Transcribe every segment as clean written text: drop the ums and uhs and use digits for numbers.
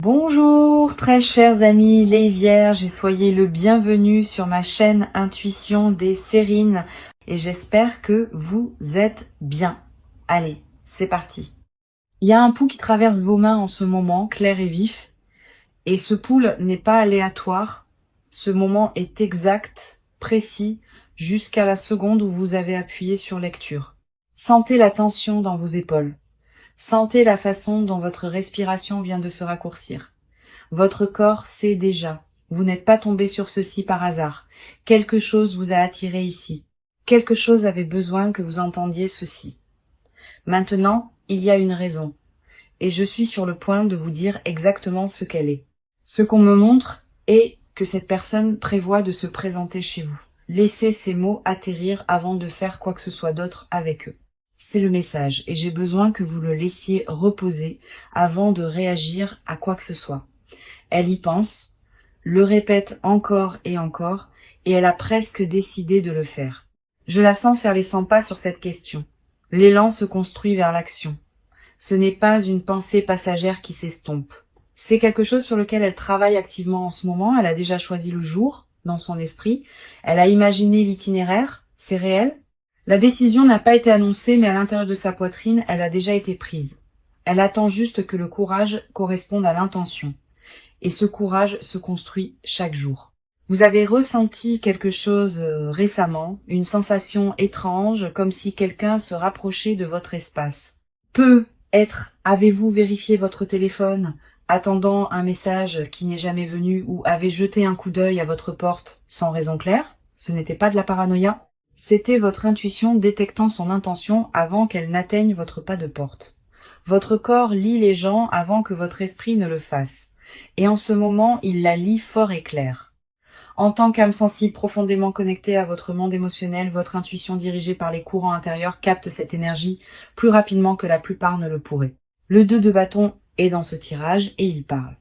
Bonjour très chers amis les Vierges et soyez le bienvenu sur ma chaîne Intuition des Sérines et j'espère que vous êtes bien. Allez, c'est parti. Il y a un pouls qui traverse vos mains en ce moment, clair et vif, et ce pouls n'est pas aléatoire, ce moment est exact, précis, jusqu'à la seconde où vous avez appuyé sur lecture. Sentez la tension dans vos épaules. Sentez la façon dont votre respiration vient de se raccourcir. Votre corps sait déjà. Vous n'êtes pas tombé sur ceci par hasard. Quelque chose vous a attiré ici. Quelque chose avait besoin que vous entendiez ceci. Maintenant, il y a une raison. Et je suis sur le point de vous dire exactement ce qu'elle est. Ce qu'on me montre est que cette personne prévoit de se présenter chez vous. Laissez ces mots atterrir avant de faire quoi que ce soit d'autre avec eux. C'est le message et j'ai besoin que vous le laissiez reposer avant de réagir à quoi que ce soit. Elle y pense, le répète encore et elle a presque décidé de le faire. Je la sens faire les 100 pas sur cette question. L'élan se construit vers l'action. Ce n'est pas une pensée passagère qui s'estompe. C'est quelque chose sur lequel elle travaille activement en ce moment. Elle a déjà choisi le jour dans son esprit. Elle a imaginé l'itinéraire. C'est réel. La décision n'a pas été annoncée, mais à l'intérieur de sa poitrine, elle a déjà été prise. Elle attend juste que le courage corresponde à l'intention. Et ce courage se construit chaque jour. Vous avez ressenti quelque chose récemment, une sensation étrange, comme si quelqu'un se rapprochait de votre espace. Avez-vous vérifié votre téléphone, attendant un message qui n'est jamais venu, ou avez jeté un coup d'œil à votre porte sans raison claire? Ce n'était pas de la paranoïa. C'était votre intuition détectant son intention avant qu'elle n'atteigne votre pas de porte. Votre corps lit les gens avant que votre esprit ne le fasse. Et en ce moment, il la lit fort et clair. En tant qu'âme sensible profondément connectée à votre monde émotionnel, votre intuition dirigée par les courants intérieurs capte cette énergie plus rapidement que la plupart ne le pourraient. Le 2 de bâton est dans ce tirage et il parle.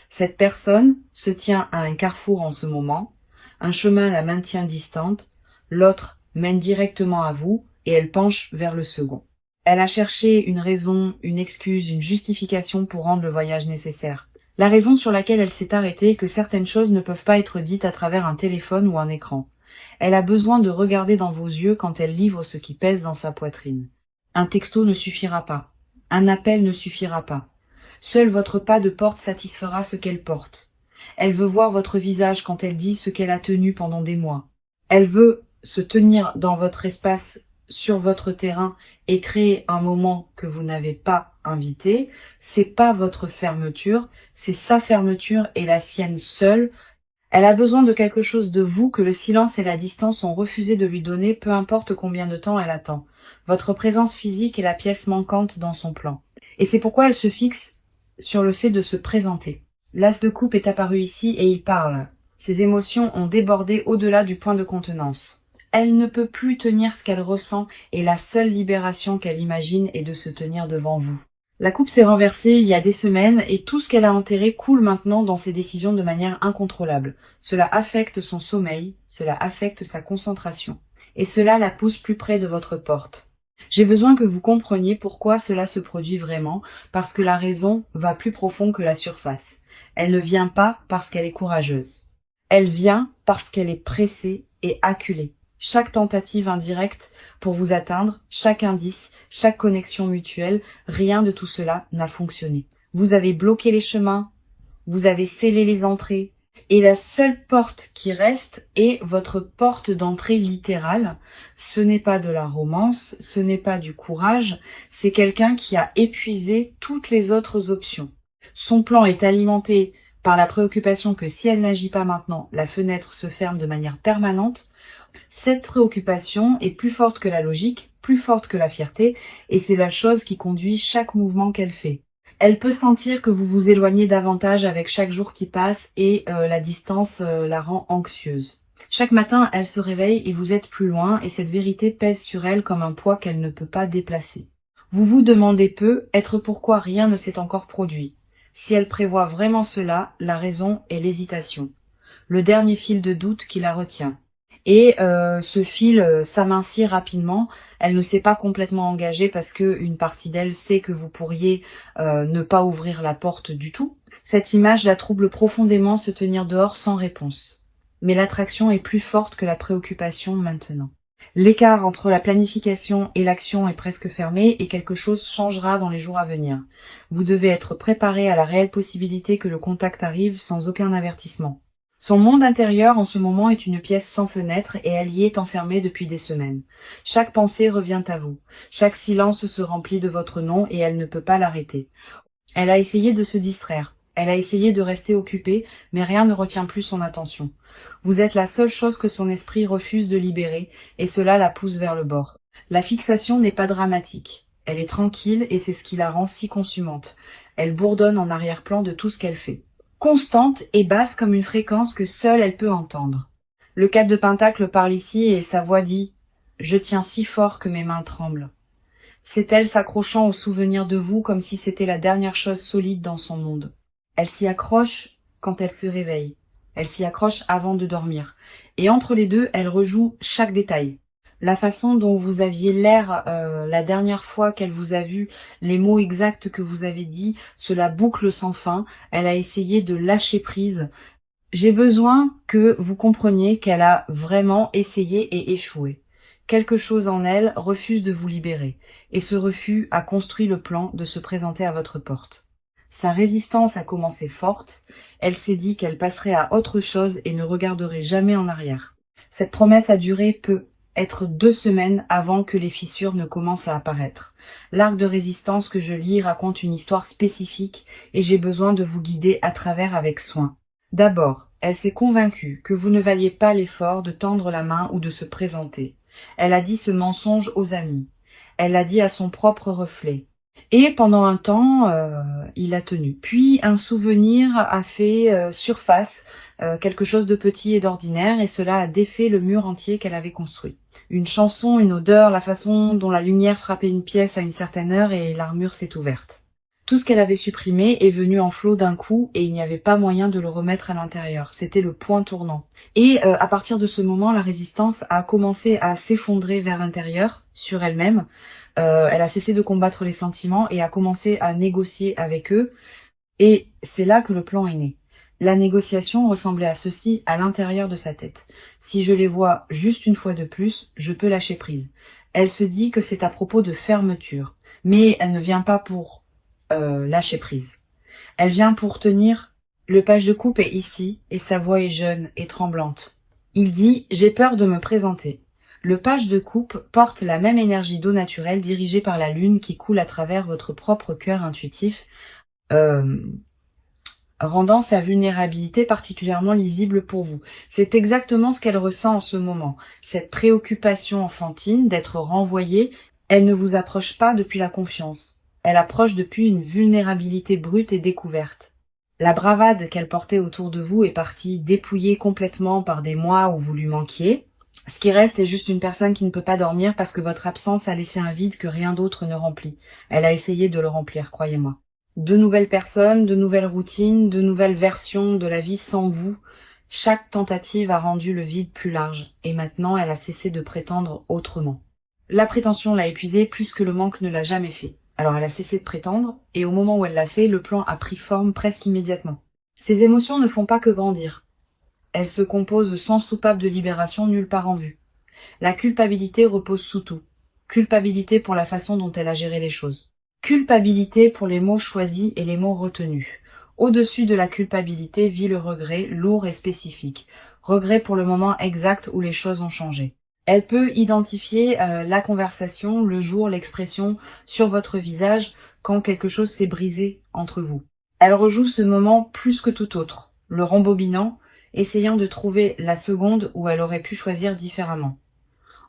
Cette personne se tient à un carrefour en ce moment, un chemin la maintient distante, l'autre mène directement à vous et elle penche vers le second. Elle a cherché une raison, une excuse, une justification pour rendre le voyage nécessaire. La raison sur laquelle elle s'est arrêtée est que certaines choses ne peuvent pas être dites à travers un téléphone ou un écran. Elle a besoin de regarder dans vos yeux quand elle livre ce qui pèse dans sa poitrine. Un texto ne suffira pas. Un appel ne suffira pas. Seul votre pas de porte satisfera ce qu'elle porte. Elle veut voir votre visage quand elle dit ce qu'elle a tenu pendant des mois. Elle veut se tenir dans votre espace, sur votre terrain et créer un moment que vous n'avez pas invité. C'est pas votre fermeture, c'est sa fermeture et la sienne seule. Elle a besoin de quelque chose de vous que le silence et la distance ont refusé de lui donner, peu importe combien de temps elle attend. Votre présence physique est la pièce manquante dans son plan. Et c'est pourquoi elle se fixe sur le fait de se présenter. L'as de coupe est apparu ici et il parle. Ses émotions ont débordé au-delà du point de contenance. Elle ne peut plus tenir ce qu'elle ressent et la seule libération qu'elle imagine est de se tenir devant vous. La coupe s'est renversée il y a des semaines et tout ce qu'elle a enterré coule maintenant dans ses décisions de manière incontrôlable. Cela affecte son sommeil, cela affecte sa concentration. Et cela la pousse plus près de votre porte. J'ai besoin que vous compreniez pourquoi cela se produit vraiment, parce que la raison va plus profond que la surface. Elle ne vient pas parce qu'elle est courageuse. Elle vient parce qu'elle est pressée et acculée. Chaque tentative indirecte pour vous atteindre, chaque indice, chaque connexion mutuelle, rien de tout cela n'a fonctionné. Vous avez bloqué les chemins, vous avez scellé les entrées, et la seule porte qui reste est votre porte d'entrée littérale. Ce n'est pas de la romance, ce n'est pas du courage, c'est quelqu'un qui a épuisé toutes les autres options. Son plan est alimenté par la préoccupation que si elle n'agit pas maintenant, la fenêtre se ferme de manière permanente. Cette préoccupation est plus forte que la logique, plus forte que la fierté, et c'est la chose qui conduit chaque mouvement qu'elle fait. Elle peut sentir que vous vous éloignez davantage avec chaque jour qui passe et la distance la rend anxieuse. Chaque matin, elle se réveille et vous êtes plus loin et cette vérité pèse sur elle comme un poids qu'elle ne peut pas déplacer. Vous vous demandez peut-être pourquoi rien ne s'est encore produit. Si elle prévoit vraiment cela, la raison est l'hésitation. Le dernier fil de doute qui la retient. Et ce fil s'amincit rapidement. Elle ne s'est pas complètement engagée parce que une partie d'elle sait que vous pourriez ne pas ouvrir la porte du tout. Cette image la trouble profondément, se tenir dehors sans réponse. Mais l'attraction est plus forte que la préoccupation maintenant. L'écart entre la planification et l'action est presque fermé et quelque chose changera dans les jours à venir. Vous devez être préparé à la réelle possibilité que le contact arrive sans aucun avertissement. Son monde intérieur en ce moment est une pièce sans fenêtre et elle y est enfermée depuis des semaines. Chaque pensée revient à vous. Chaque silence se remplit de votre nom et elle ne peut pas l'arrêter. Elle a essayé de se distraire. Elle a essayé de rester occupée, mais rien ne retient plus son attention. Vous êtes la seule chose que son esprit refuse de libérer, et cela la pousse vers le bord. La fixation n'est pas dramatique. Elle est tranquille et c'est ce qui la rend si consumante. Elle bourdonne en arrière-plan de tout ce qu'elle fait. Constante et basse comme une fréquence que seule elle peut entendre. Le 4 de Pentacle parle ici et sa voix dit « Je tiens si fort que mes mains tremblent ». C'est elle s'accrochant au souvenir de vous comme si c'était la dernière chose solide dans son monde. Elle s'y accroche quand elle se réveille. Elle s'y accroche avant de dormir. Et entre les deux, elle rejoue chaque détail. La façon dont vous aviez l'air la dernière fois qu'elle vous a vu, les mots exacts que vous avez dit, cela boucle sans fin. Elle a essayé de lâcher prise. J'ai besoin que vous compreniez qu'elle a vraiment essayé et échoué. Quelque chose en elle refuse de vous libérer, et ce refus a construit le plan de se présenter à votre porte. Sa résistance a commencé forte, elle s'est dit qu'elle passerait à autre chose et ne regarderait jamais en arrière. Cette promesse a duré peut être 2 semaines avant que les fissures ne commencent à apparaître. L'arc de résistance que je lis raconte une histoire spécifique et j'ai besoin de vous guider à travers avec soin. D'abord, elle s'est convaincue que vous ne valiez pas l'effort de tendre la main ou de se présenter. Elle a dit ce mensonge aux amis. Elle l'a dit à son propre reflet. Et pendant un temps, il a tenu. Puis un souvenir a fait surface, quelque chose de petit et d'ordinaire, et cela a défait le mur entier qu'elle avait construit. Une chanson, une odeur, la façon dont la lumière frappait une pièce à une certaine heure et l'armure s'est ouverte. Tout ce qu'elle avait supprimé est venu en flot d'un coup et il n'y avait pas moyen de le remettre à l'intérieur. C'était le point tournant. Et à partir de ce moment, la résistance a commencé à s'effondrer vers l'intérieur, sur elle-même. Elle a cessé de combattre les sentiments et a commencé à négocier avec eux. Et c'est là que le plan est né. La négociation ressemblait à ceci à l'intérieur de sa tête. Si je les vois juste une fois de plus, je peux lâcher prise. Elle se dit que c'est à propos de fermeture. Mais elle ne vient pas pour lâcher prise. Elle vient pour tenir. Le page de coupe est ici et sa voix est jeune et tremblante. Il dit « J'ai peur de me présenter ». Le page de coupe porte la même énergie d'eau naturelle dirigée par la lune qui coule à travers votre propre cœur intuitif, rendant sa vulnérabilité particulièrement lisible pour vous. C'est exactement ce qu'elle ressent en ce moment. Cette préoccupation enfantine d'être renvoyée, elle ne vous approche pas depuis la confiance. Elle approche depuis une vulnérabilité brute et découverte. La bravade qu'elle portait autour de vous est partie dépouillée complètement par des mois où vous lui manquiez. Ce qui reste est juste une personne qui ne peut pas dormir parce que votre absence a laissé un vide que rien d'autre ne remplit. Elle a essayé de le remplir, croyez-moi. De nouvelles personnes, de nouvelles routines, de nouvelles versions de la vie sans vous. Chaque tentative a rendu le vide plus large, et maintenant elle a cessé de prétendre autrement. La prétention l'a épuisée plus que le manque ne l'a jamais fait. Alors elle a cessé de prétendre, et au moment où elle l'a fait, le plan a pris forme presque immédiatement. Ces émotions ne font pas que grandir. Elles se composent sans soupape de libération nulle part en vue. La culpabilité repose sous tout. Culpabilité pour la façon dont elle a géré les choses. Culpabilité pour les mots choisis et les mots retenus. Au-dessus de la culpabilité vit le regret, lourd et spécifique. Regret pour le moment exact où les choses ont changé. Elle peut identifier la conversation, le jour, l'expression sur votre visage quand quelque chose s'est brisé entre vous. Elle rejoue ce moment plus que tout autre, le rembobinant, essayant de trouver la seconde où elle aurait pu choisir différemment.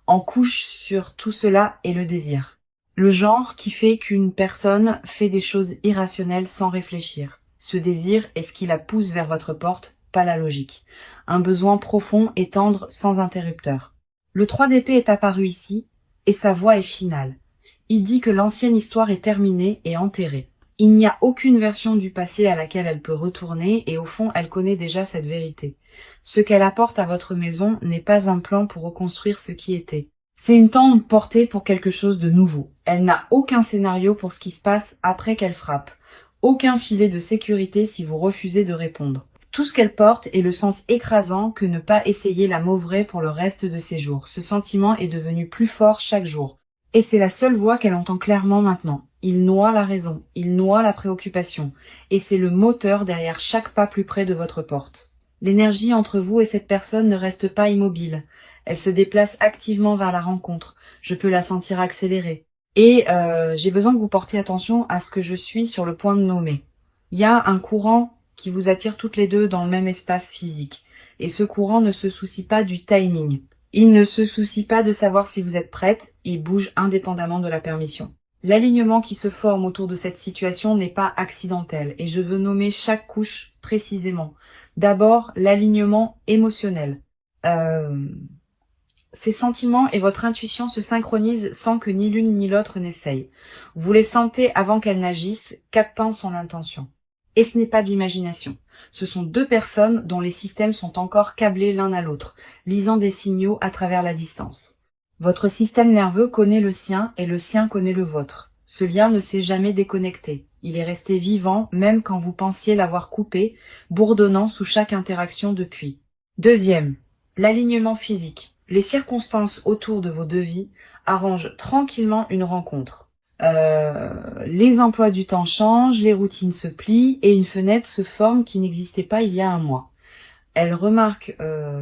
En couche sur tout cela est le désir. Le genre qui fait qu'une personne fait des choses irrationnelles sans réfléchir. Ce désir est ce qui la pousse vers votre porte, pas la logique. Un besoin profond et tendre sans interrupteur. Le 3 d'épée est apparu ici, et sa voix est finale. Il dit que l'ancienne histoire est terminée et enterrée. Il n'y a aucune version du passé à laquelle elle peut retourner, et au fond, elle connaît déjà cette vérité. Ce qu'elle apporte à votre maison n'est pas un plan pour reconstruire ce qui était. C'est une tente portée pour quelque chose de nouveau. Elle n'a aucun scénario pour ce qui se passe après qu'elle frappe. aucun filet de sécurité si vous refusez de répondre. Tout ce qu'elle porte est le sens écrasant que ne pas essayer la mauvaise pour le reste de ses jours. Ce sentiment est devenu plus fort chaque jour. Et c'est la seule voix qu'elle entend clairement maintenant. Il noie la raison, il noie la préoccupation, et c'est le moteur derrière chaque pas plus près de votre porte. L'énergie entre vous et cette personne ne reste pas immobile. Elle se déplace activement vers la rencontre. Je peux la sentir accélérer. Et j'ai besoin que vous portiez attention à ce que je suis sur le point de nommer. Il y a un courant qui vous attire toutes les deux dans le même espace physique. Et ce courant ne se soucie pas du timing. Il ne se soucie pas de savoir si vous êtes prête, il bouge indépendamment de la permission. L'alignement qui se forme autour de cette situation n'est pas accidentel et je veux nommer chaque couche précisément. D'abord, l'alignement émotionnel. Ces sentiments et votre intuition se synchronisent sans que ni l'une ni l'autre n'essaye. Vous les sentez avant qu'elles n'agissent, captant son intention. Et ce n'est pas de l'imagination. Ce sont deux personnes dont les systèmes sont encore câblés l'un à l'autre, lisant des signaux à travers la distance. Votre système nerveux connaît le sien et le sien connaît le vôtre. Ce lien ne s'est jamais déconnecté. Il est resté vivant même quand vous pensiez l'avoir coupé, bourdonnant sous chaque interaction depuis. Deuxième, l'alignement physique. Les circonstances autour de vos deux vies arrangent tranquillement une rencontre. Les emplois du temps changent, les routines se plient et une fenêtre se forme qui n'existait pas il y a un mois. Elle remarque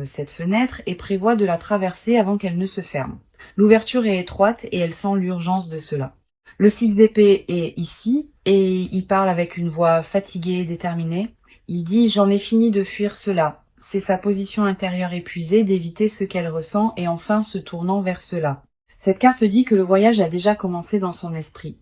cette fenêtre et prévoit de la traverser avant qu'elle ne se ferme. L'ouverture est étroite et elle sent l'urgence de cela. Le 6 d'épée est ici et il parle avec une voix fatiguée et déterminée. Il dit « J'en ai fini de fuir cela ». C'est sa position intérieure épuisée d'éviter ce qu'elle ressent et enfin se tournant vers cela. Cette carte dit que le voyage a déjà commencé dans son esprit.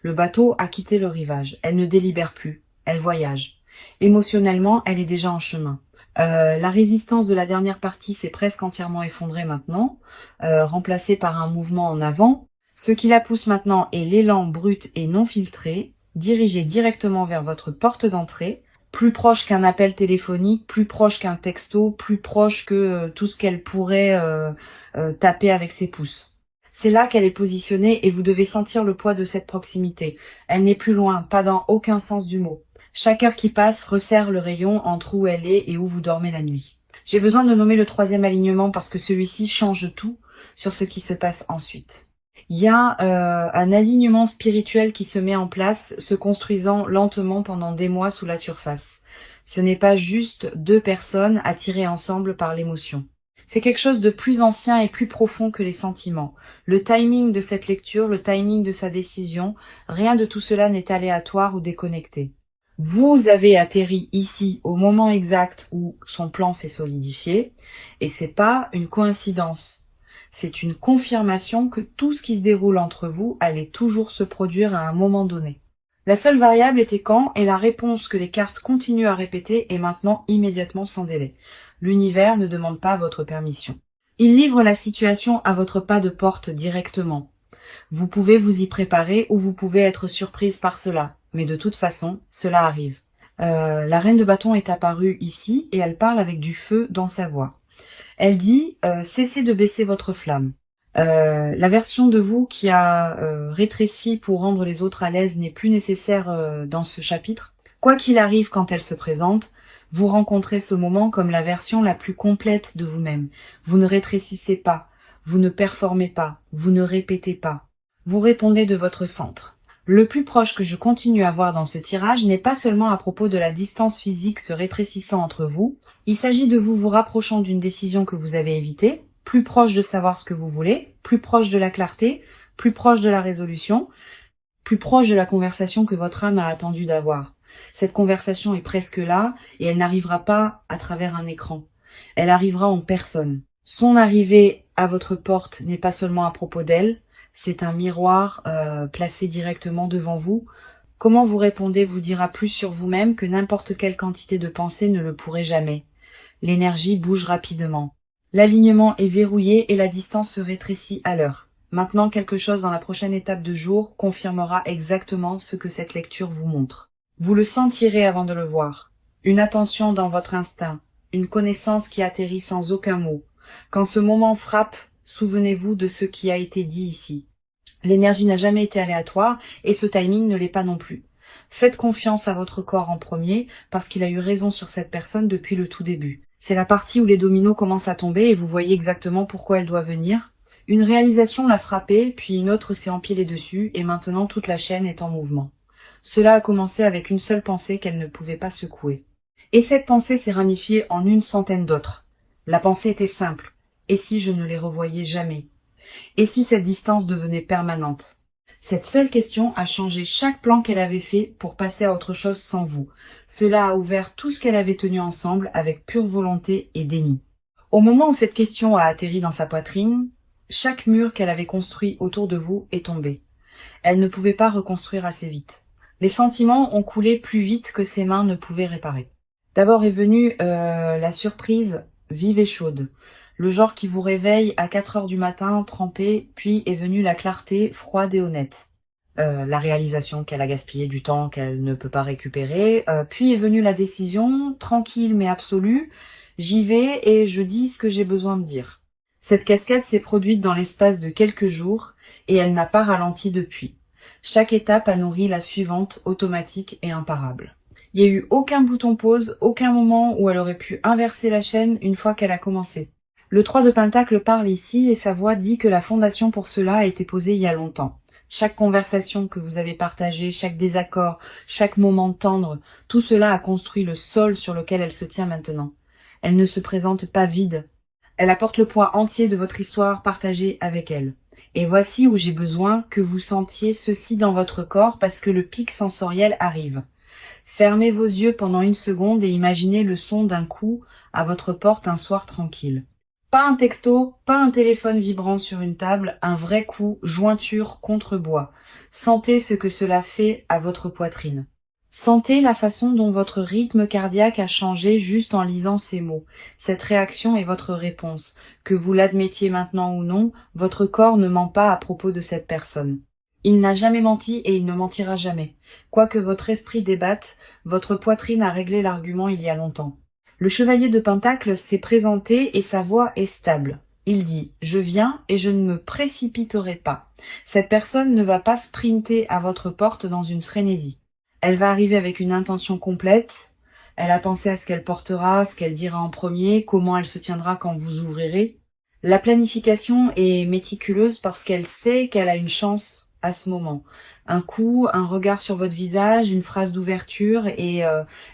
Le bateau a quitté le rivage. Elle ne délibère plus. Elle voyage. Émotionnellement, elle est déjà en chemin. La résistance de la dernière partie s'est presque entièrement effondrée maintenant, remplacée par un mouvement en avant. Ce qui la pousse maintenant est l'élan brut et non filtré, dirigé directement vers votre porte d'entrée, plus proche qu'un appel téléphonique, plus proche qu'un texto, plus proche que tout ce qu'elle pourrait taper avec ses pouces. C'est là qu'elle est positionnée et vous devez sentir le poids de cette proximité. Elle n'est plus loin, pas dans aucun sens du mot. Chaque heure qui passe resserre le rayon entre où elle est et où vous dormez la nuit. J'ai besoin de nommer le troisième alignement parce que celui-ci change tout sur ce qui se passe ensuite. Il y a un alignement spirituel qui se met en place, se construisant lentement pendant des mois sous la surface. Ce n'est pas juste deux personnes attirées ensemble par l'émotion. C'est quelque chose de plus ancien et plus profond que les sentiments. Le timing de cette lecture, le timing de sa décision, rien de tout cela n'est aléatoire ou déconnecté. Vous avez atterri ici au moment exact où son plan s'est solidifié, et c'est pas une coïncidence. C'est une confirmation que tout ce qui se déroule entre vous allait toujours se produire à un moment donné. La seule variable était quand, et la réponse que les cartes continuent à répéter est maintenant immédiatement sans délai. L'univers ne demande pas votre permission. Il livre la situation à votre pas de porte directement. Vous pouvez vous y préparer ou vous pouvez être surprise par cela, mais de toute façon, cela arrive. La reine de bâton est apparue ici et elle parle avec du feu dans sa voix. Elle dit cessez de baisser votre flamme. La version de vous qui a rétréci pour rendre les autres à l'aise n'est plus nécessaire dans ce chapitre. Quoi qu'il arrive quand elle se présente, vous rencontrez ce moment comme la version la plus complète de vous-même. Vous ne rétrécissez pas, vous ne performez pas, vous ne répétez pas. Vous répondez de votre centre. Le plus proche que je continue à voir dans ce tirage n'est pas seulement à propos de la distance physique se rétrécissant entre vous, il s'agit de vous rapprochant d'une décision que vous avez évitée, plus proche de savoir ce que vous voulez, plus proche de la clarté, plus proche de la résolution, plus proche de la conversation que votre âme a attendu d'avoir. Cette conversation est presque là et elle n'arrivera pas à travers un écran. Elle arrivera en personne. Son arrivée à votre porte n'est pas seulement à propos d'elle, c'est un miroir placé directement devant vous. Comment vous répondez vous dira plus sur vous-même que n'importe quelle quantité de pensée ne le pourrait jamais. L'énergie bouge rapidement. L'alignement est verrouillé et la distance se rétrécit à l'heure. Maintenant, quelque chose dans la prochaine étape de jour confirmera exactement ce que cette lecture vous montre. Vous le sentirez avant de le voir. Une attention dans votre instinct, une connaissance qui atterrit sans aucun mot. Quand ce moment frappe, souvenez-vous de ce qui a été dit ici. L'énergie n'a jamais été aléatoire et ce timing ne l'est pas non plus. Faites confiance à votre corps en premier, parce qu'il a eu raison sur cette personne depuis le tout début. C'est la partie où les dominos commencent à tomber et vous voyez exactement pourquoi elle doit venir. Une réalisation l'a frappé, puis une autre s'est empilée dessus, et maintenant toute la chaîne est en mouvement. Cela a commencé avec une seule pensée qu'elle ne pouvait pas secouer. Et cette pensée s'est ramifiée en une centaine d'autres. La pensée était simple. Et si je ne les revoyais jamais? Et si cette distance devenait permanente? Cette seule question a changé chaque plan qu'elle avait fait pour passer à autre chose sans vous. Cela a ouvert tout ce qu'elle avait tenu ensemble avec pure volonté et déni. Au moment où cette question a atterri dans sa poitrine, chaque mur qu'elle avait construit autour de vous est tombé. Elle ne pouvait pas reconstruire assez vite. Les sentiments ont coulé plus vite que ses mains ne pouvaient réparer. D'abord est venue la surprise vive et chaude. Le genre qui vous réveille à 4 heures du matin, trempé, puis est venue la clarté froide et honnête. La réalisation qu'elle a gaspillé du temps qu'elle ne peut pas récupérer, puis est venue la décision, tranquille mais absolue, j'y vais et je dis ce que j'ai besoin de dire. Cette cascade s'est produite dans l'espace de quelques jours, et elle n'a pas ralenti depuis. Chaque étape a nourri la suivante, automatique et imparable. Il n'y a eu aucun bouton pause, aucun moment où elle aurait pu inverser la chaîne une fois qu'elle a commencé. Le 3 de Pentacle parle ici et sa voix dit que la fondation pour cela a été posée il y a longtemps. Chaque conversation que vous avez partagée, chaque désaccord, chaque moment tendre, tout cela a construit le sol sur lequel elle se tient maintenant. Elle ne se présente pas vide. Elle apporte le poids entier de votre histoire partagée avec elle. Et voici où j'ai besoin que vous sentiez ceci dans votre corps parce que le pic sensoriel arrive. Fermez vos yeux pendant une seconde et imaginez le son d'un coup à votre porte un soir tranquille. Pas un texto, pas un téléphone vibrant sur une table, un vrai coup, jointure contre bois. Sentez ce que cela fait à votre poitrine. Sentez la façon dont votre rythme cardiaque a changé juste en lisant ces mots. Cette réaction est votre réponse. Que vous l'admettiez maintenant ou non, votre corps ne ment pas à propos de cette personne. Il n'a jamais menti et il ne mentira jamais. Quoique votre esprit débatte, votre poitrine a réglé l'argument il y a longtemps. Le chevalier de Pentacle s'est présenté et sa voix est stable. Il dit « Je viens et je ne me précipiterai pas ». Cette personne ne va pas sprinter à votre porte dans une frénésie. Elle va arriver avec une intention complète. Elle a pensé à ce qu'elle portera, ce qu'elle dira en premier, comment elle se tiendra quand vous ouvrirez. La planification est méticuleuse parce qu'elle sait qu'elle a une chance à ce moment. Un coup, un regard sur votre visage, une phrase d'ouverture et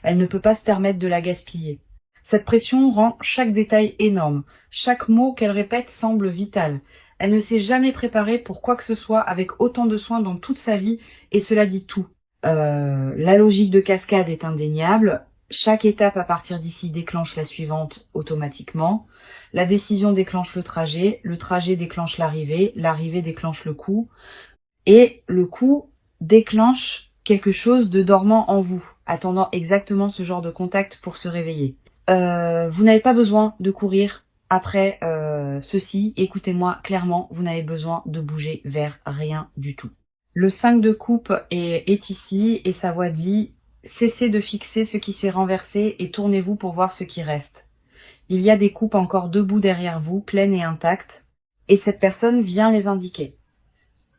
elle ne peut pas se permettre de la gaspiller. Cette pression rend chaque détail énorme. Chaque mot qu'elle répète semble vital. Elle ne s'est jamais préparée pour quoi que ce soit avec autant de soin dans toute sa vie et cela dit tout. La logique de cascade est indéniable. Chaque étape à partir d'ici déclenche la suivante automatiquement. La décision déclenche le trajet déclenche l'arrivée déclenche le coup. Et le coup déclenche quelque chose de dormant en vous, attendant exactement ce genre de contact pour se réveiller. Vous n'avez pas besoin de courir après ceci, écoutez-moi clairement, vous n'avez besoin de bouger vers rien du tout. Le 5 de coupe est ici et sa voix dit « Cessez de fixer ce qui s'est renversé et tournez-vous pour voir ce qui reste. Il y a des coupes encore debout derrière vous, pleines et intactes, et cette personne vient les indiquer.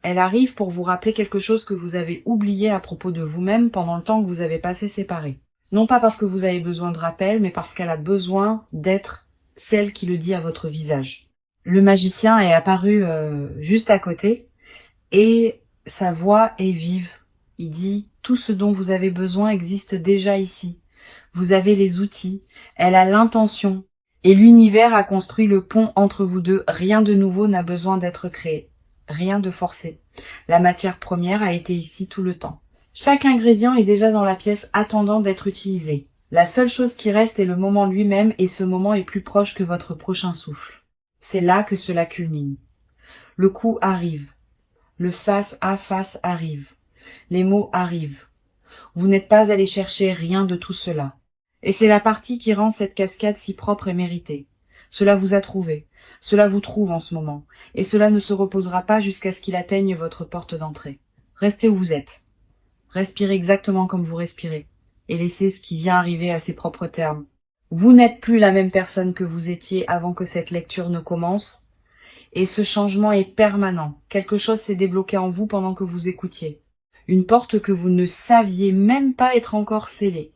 Elle arrive pour vous rappeler quelque chose que vous avez oublié à propos de vous-même pendant le temps que vous avez passé séparés. Non pas parce que vous avez besoin de rappel, mais parce qu'elle a besoin d'être celle qui le dit à votre visage. » Le magicien est apparu juste à côté et sa voix est vive. Il dit « Tout ce dont vous avez besoin existe déjà ici. Vous avez les outils. Elle a l'intention. Et l'univers a construit le pont entre vous deux. Rien de nouveau n'a besoin d'être créé. Rien de forcé. La matière première a été ici tout le temps. Chaque ingrédient est déjà dans la pièce attendant d'être utilisé. La seule chose qui reste est le moment lui-même et ce moment est plus proche que votre prochain souffle. C'est là que cela culmine. Le coup arrive. Le face à face arrive. Les mots arrivent. Vous n'êtes pas allé chercher rien de tout cela. Et c'est la partie qui rend cette cascade si propre et méritée. Cela vous a trouvé. Cela vous trouve en ce moment. Et cela ne se reposera pas jusqu'à ce qu'il atteigne votre porte d'entrée. Restez où vous êtes. Respirez exactement comme vous respirez. Et laissez ce qui vient arriver à ses propres termes. Vous n'êtes plus la même personne que vous étiez avant que cette lecture ne commence. Et ce changement est permanent. Quelque chose s'est débloqué en vous pendant que vous écoutiez. Une porte que vous ne saviez même pas être encore scellée.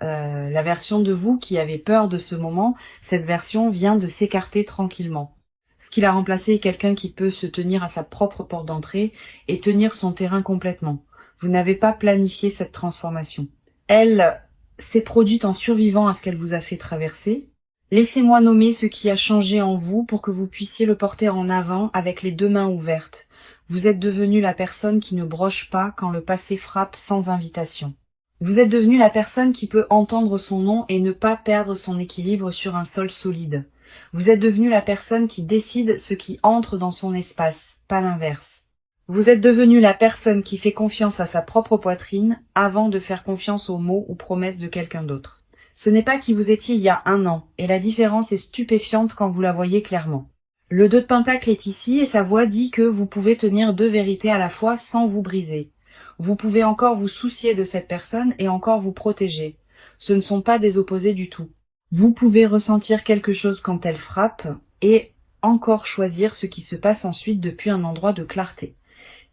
La version de vous qui avait peur de ce moment, cette version vient de s'écarter tranquillement. Ce qui l'a remplacé est quelqu'un qui peut se tenir à sa propre porte d'entrée et tenir son terrain complètement. Vous n'avez pas planifié cette transformation. Elle s'est produite en survivant à ce qu'elle vous a fait traverser. Laissez-moi nommer ce qui a changé en vous pour que vous puissiez le porter en avant avec les deux mains ouvertes. Vous êtes devenu la personne qui ne broche pas quand le passé frappe sans invitation. Vous êtes devenu la personne qui peut entendre son nom et ne pas perdre son équilibre sur un sol solide. Vous êtes devenu la personne qui décide ce qui entre dans son espace, pas l'inverse. Vous êtes devenu la personne qui fait confiance à sa propre poitrine avant de faire confiance aux mots ou promesses de quelqu'un d'autre. Ce n'est pas qui vous étiez il y a 1 an, et la différence est stupéfiante quand vous la voyez clairement. Le 2 de Pentacle est ici et sa voix dit que vous pouvez tenir 2 vérités à la fois sans vous briser. Vous pouvez encore vous soucier de cette personne et encore vous protéger. Ce ne sont pas des opposés du tout. Vous pouvez ressentir quelque chose quand elle frappe et encore choisir ce qui se passe ensuite depuis un endroit de clarté.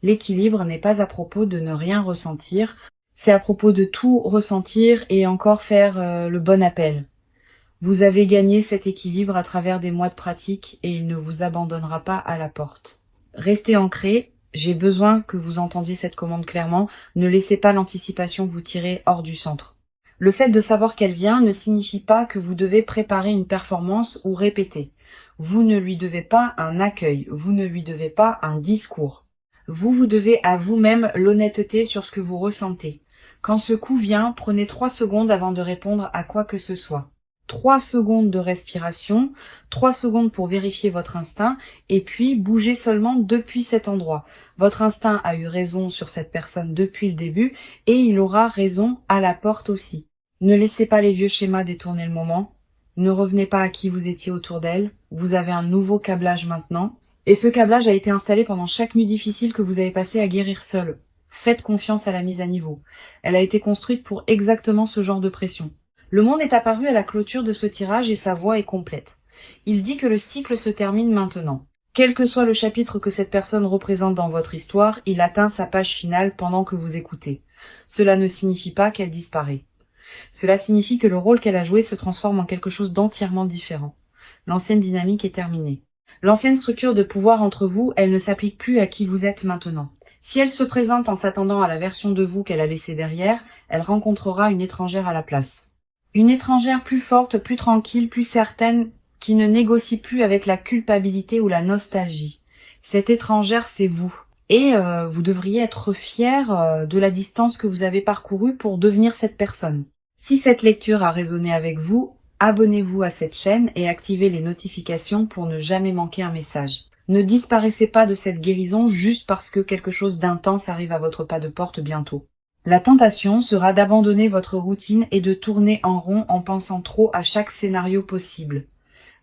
L'équilibre n'est pas à propos de ne rien ressentir, c'est à propos de tout ressentir et encore faire le bon appel. Vous avez gagné cet équilibre à travers des mois de pratique et il ne vous abandonnera pas à la porte. Restez ancré, j'ai besoin que vous entendiez cette commande clairement, ne laissez pas l'anticipation vous tirer hors du centre. Le fait de savoir qu'elle vient ne signifie pas que vous devez préparer une performance ou répéter. Vous ne lui devez pas un accueil, vous ne lui devez pas un discours. Vous devez à vous-même l'honnêteté sur ce que vous ressentez. Quand ce coup vient, prenez 3 secondes avant de répondre à quoi que ce soit. 3 secondes de respiration, 3 secondes pour vérifier votre instinct, et puis bougez seulement depuis cet endroit. Votre instinct a eu raison sur cette personne depuis le début, et il aura raison à la porte aussi. Ne laissez pas les vieux schémas détourner le moment. Ne revenez pas à qui vous étiez autour d'elle. Vous avez un nouveau câblage maintenant. Et ce câblage a été installé pendant chaque nuit difficile que vous avez passé à guérir seul. Faites confiance à la mise à niveau. Elle a été construite pour exactement ce genre de pression. Le monde est apparu à la clôture de ce tirage et sa voix est complète. Il dit que le cycle se termine maintenant. Quel que soit le chapitre que cette personne représente dans votre histoire, il atteint sa page finale pendant que vous écoutez. Cela ne signifie pas qu'elle disparaît. Cela signifie que le rôle qu'elle a joué se transforme en quelque chose d'entièrement différent. L'ancienne dynamique est terminée. L'ancienne structure de pouvoir entre vous, elle ne s'applique plus à qui vous êtes maintenant. Si elle se présente en s'attendant à la version de vous qu'elle a laissée derrière, elle rencontrera une étrangère à la place. Une étrangère plus forte, plus tranquille, plus certaine, qui ne négocie plus avec la culpabilité ou la nostalgie. Cette étrangère, c'est vous. Et vous devriez être fier de la distance que vous avez parcourue pour devenir cette personne. Si cette lecture a résonné avec vous, abonnez-vous à cette chaîne et activez les notifications pour ne jamais manquer un message. Ne disparaissez pas de cette guérison juste parce que quelque chose d'intense arrive à votre pas de porte bientôt. La tentation sera d'abandonner votre routine et de tourner en rond en pensant trop à chaque scénario possible.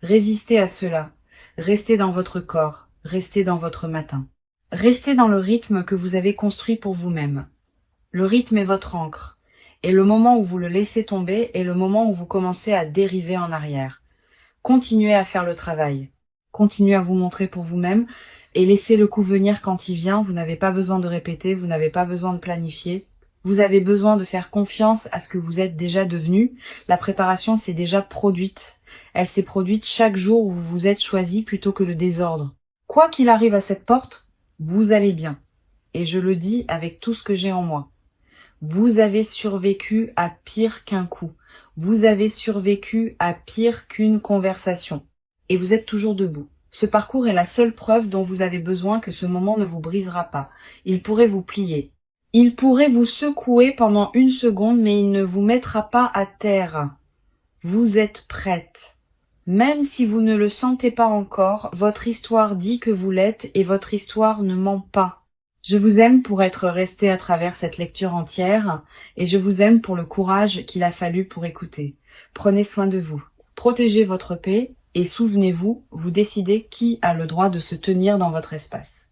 Résistez à cela. Restez dans votre corps. Restez dans votre matin. Restez dans le rythme que vous avez construit pour vous-même. Le rythme est votre ancre. Et le moment où vous le laissez tomber est le moment où vous commencez à dériver en arrière. Continuez à faire le travail. Continuez à vous montrer pour vous-même et laissez le coup venir quand il vient. Vous n'avez pas besoin de répéter, vous n'avez pas besoin de planifier. Vous avez besoin de faire confiance à ce que vous êtes déjà devenu. La préparation s'est déjà produite. Elle s'est produite chaque jour où vous vous êtes choisi plutôt que le désordre. Quoi qu'il arrive à cette porte, vous allez bien. Et je le dis avec tout ce que j'ai en moi. Vous avez survécu à pire qu'un coup. Vous avez survécu à pire qu'une conversation. Et vous êtes toujours debout. Ce parcours est la seule preuve dont vous avez besoin que ce moment ne vous brisera pas. Il pourrait vous plier. Il pourrait vous secouer pendant 1 seconde, mais il ne vous mettra pas à terre. Vous êtes prête. Même si vous ne le sentez pas encore, votre histoire dit que vous l'êtes et votre histoire ne ment pas. Je vous aime pour être resté à travers cette lecture entière et je vous aime pour le courage qu'il a fallu pour écouter. Prenez soin de vous. Protégez votre paix et souvenez-vous, vous décidez qui a le droit de se tenir dans votre espace.